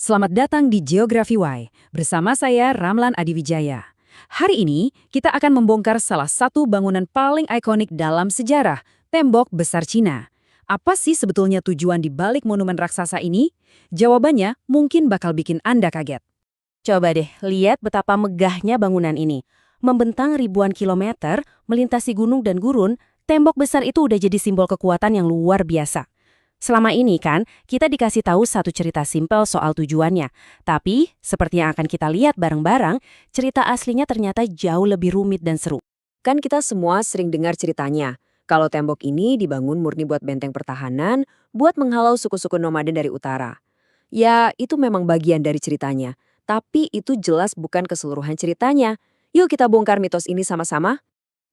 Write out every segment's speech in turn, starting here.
Selamat datang di Geografi Y, bersama saya Ramlan Adiwijaya. Hari ini, kita akan membongkar salah satu bangunan paling ikonik dalam sejarah, Tembok Besar Cina. Apa sih sebetulnya tujuan di balik monumen raksasa ini? Jawabannya mungkin bakal bikin Anda kaget. Coba deh, lihat betapa megahnya bangunan ini. Membentang ribuan kilometer, melintasi gunung dan gurun, tembok besar itu udah jadi simbol kekuatan yang luar biasa. Selama ini kan, kita dikasih tahu satu cerita simpel soal tujuannya. Tapi, seperti yang akan kita lihat bareng-bareng, cerita aslinya ternyata jauh lebih rumit dan seru. Kan kita semua sering dengar ceritanya, kalau tembok ini dibangun murni buat benteng pertahanan, buat menghalau suku-suku nomaden dari utara. Ya, itu memang bagian dari ceritanya. Tapi itu jelas bukan keseluruhan ceritanya. Yuk kita bongkar mitos ini sama-sama.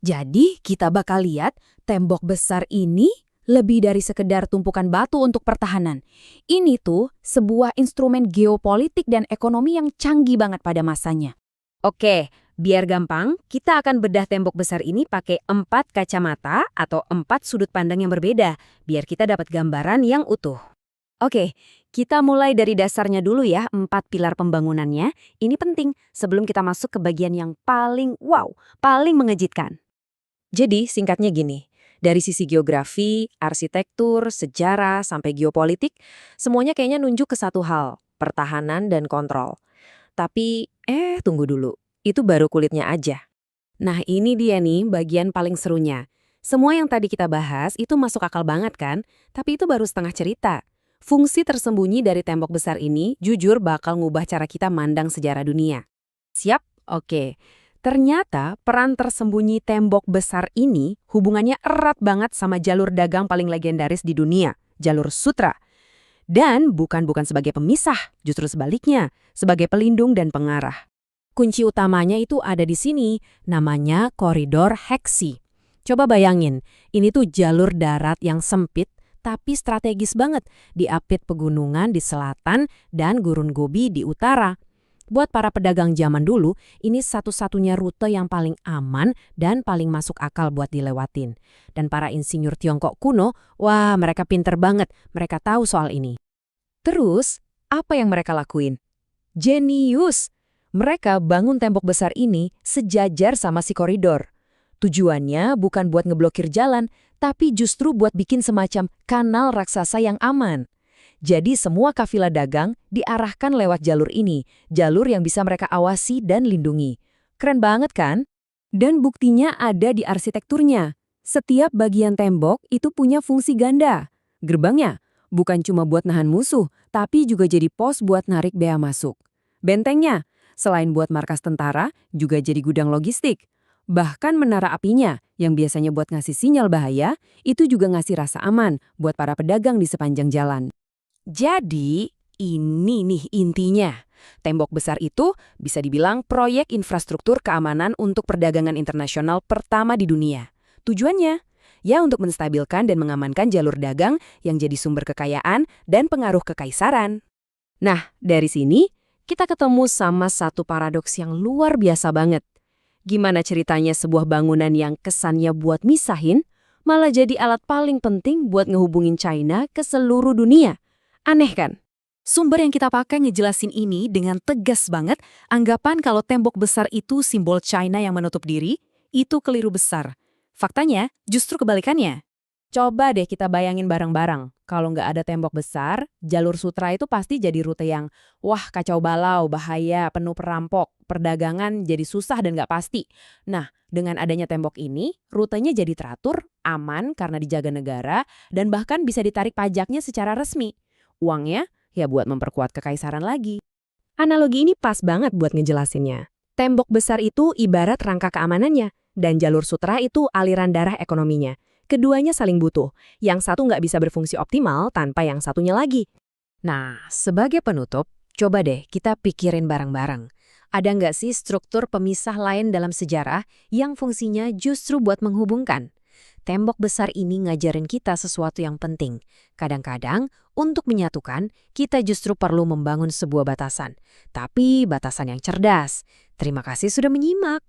Jadi, kita bakal lihat tembok besar ini lebih dari sekedar tumpukan batu untuk pertahanan. Ini tuh sebuah instrumen geopolitik dan ekonomi yang canggih banget pada masanya. Oke, biar gampang, kita akan bedah tembok besar ini pakai 4 kacamata atau 4 sudut pandang yang berbeda, biar kita dapat gambaran yang utuh. Oke, kita mulai dari dasarnya dulu ya, 4 pilar pembangunannya. Ini penting sebelum kita masuk ke bagian yang paling paling mengejutkan. Jadi, singkatnya gini, dari sisi geografi, arsitektur, sejarah, sampai geopolitik, semuanya kayaknya nunjuk ke satu hal, pertahanan dan kontrol. Tapi, tunggu dulu, itu baru kulitnya aja. Nah, ini dia nih bagian paling serunya. Semua yang tadi kita bahas itu masuk akal banget kan? Tapi itu baru setengah cerita. Fungsi tersembunyi dari tembok besar ini jujur bakal ngubah cara kita mandang sejarah dunia. Siap? Oke. Ternyata peran tersembunyi tembok besar ini hubungannya erat banget sama jalur dagang paling legendaris di dunia, jalur sutra. Dan bukan sebagai pemisah, justru sebaliknya, sebagai pelindung dan pengarah. Kunci utamanya itu ada di sini, namanya koridor heksi. Coba bayangin, ini tuh jalur darat yang sempit tapi strategis banget, diapit pegunungan di selatan dan gurun Gobi di utara. Buat para pedagang zaman dulu, ini satu-satunya rute yang paling aman dan paling masuk akal buat dilewatin. Dan para insinyur Tiongkok kuno, wah mereka pinter banget, mereka tahu soal ini. Terus, apa yang mereka lakuin? Jenius! Mereka bangun tembok besar ini sejajar sama si koridor. Tujuannya bukan buat ngeblokir jalan, tapi justru buat bikin semacam kanal raksasa yang aman. Jadi semua kafilah dagang diarahkan lewat jalur ini, jalur yang bisa mereka awasi dan lindungi. Keren banget kan? Dan buktinya ada di arsitekturnya. Setiap bagian tembok itu punya fungsi ganda. Gerbangnya bukan cuma buat nahan musuh, tapi juga jadi pos buat narik bea masuk. Bentengnya, selain buat markas tentara, juga jadi gudang logistik. Bahkan menara apinya, yang biasanya buat ngasih sinyal bahaya, itu juga ngasih rasa aman buat para pedagang di sepanjang jalan. Jadi, ini nih intinya. Tembok besar itu bisa dibilang proyek infrastruktur keamanan untuk perdagangan internasional pertama di dunia. Tujuannya, ya untuk menstabilkan dan mengamankan jalur dagang yang jadi sumber kekayaan dan pengaruh kekaisaran. Nah, dari sini, kita ketemu sama satu paradoks yang luar biasa banget. Gimana ceritanya sebuah bangunan yang kesannya buat misahin, malah jadi alat paling penting buat ngehubungin China ke seluruh dunia. Aneh kan? Sumber yang kita pakai ngejelasin ini dengan tegas banget, anggapan kalau tembok besar itu simbol China yang menutup diri, itu keliru besar. Faktanya, justru kebalikannya. Coba deh kita bayangin bareng-bareng, kalau nggak ada tembok besar, jalur sutra itu pasti jadi rute yang, wah kacau balau, bahaya, penuh perampok, perdagangan jadi susah dan nggak pasti. Nah, dengan adanya tembok ini, rutenya jadi teratur, aman karena dijaga negara, dan bahkan bisa ditarik pajaknya secara resmi. Uangnya, ya buat memperkuat kekaisaran lagi. Analogi ini pas banget buat ngejelasinnya. Tembok besar itu ibarat rangka keamanannya, dan jalur sutra itu aliran darah ekonominya. Keduanya saling butuh, yang satu nggak bisa berfungsi optimal tanpa yang satunya lagi. Nah, sebagai penutup, coba deh kita pikirin bareng-bareng. Ada nggak sih struktur pemisah lain dalam sejarah yang fungsinya justru buat menghubungkan? Tembok besar ini ngajarin kita sesuatu yang penting. Kadang-kadang, untuk menyatukan, kita justru perlu membangun sebuah batasan. Tapi batasan yang cerdas. Terima kasih sudah menyimak.